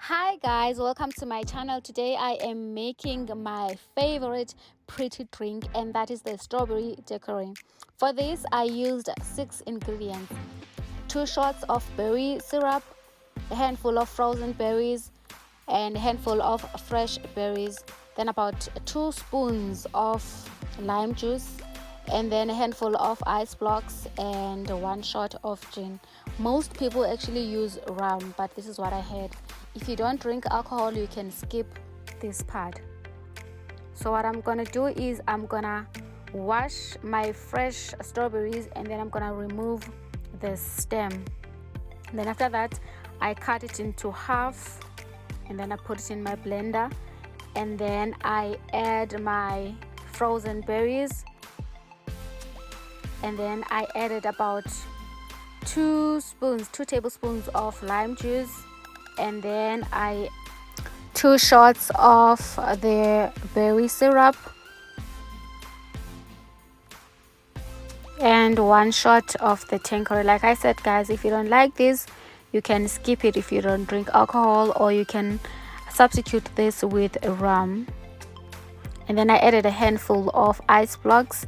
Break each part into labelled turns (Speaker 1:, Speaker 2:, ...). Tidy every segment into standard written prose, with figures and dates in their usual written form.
Speaker 1: Hi guys, welcome to my channel. Today I am making my favorite pretty drink, and that is the strawberry daiquiri. For this I used 6 ingredients: 2 shots of berry syrup, a handful of frozen berries and a handful of fresh berries, then about 2 spoons of lime juice, and then a handful of ice blocks and 1 shot of gin. Most people actually use rum, but this is what I had. If you don't drink alcohol, you can skip this part. So what I'm gonna do is I'm gonna wash my fresh strawberries, and then I'm gonna remove the stem. And then after that I cut it into half, and then I put it in my blender, and then I add my frozen berries, and then I added about 2 tablespoons of lime juice, and then 2 shots of the berry syrup and 1 shot of the daiquiri. Like I said guys, if you don't like this, you can skip it if you don't drink alcohol, or you can substitute this with rum. And then I added a handful of ice blocks,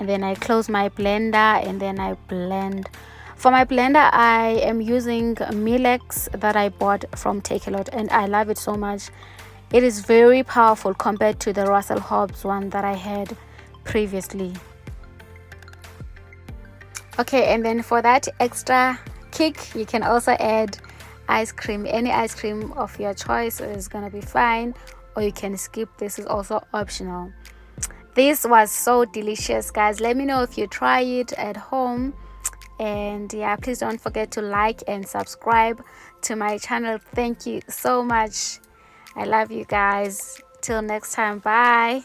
Speaker 1: and then I close my blender, and then I blend. For my blender I am using Milex that I bought from Takealot, and I love it so much. It is very powerful compared to the Russell Hobbs one that I had previously. Okay, and then for that extra kick you can also add ice cream. Any ice cream of your choice is gonna be fine, or you can skip. This is also optional. This was so delicious guys. Let me know if you try it at home, and yeah, please don't forget to like and subscribe to my channel. Thank you so much. I love you guys. Till next time, bye.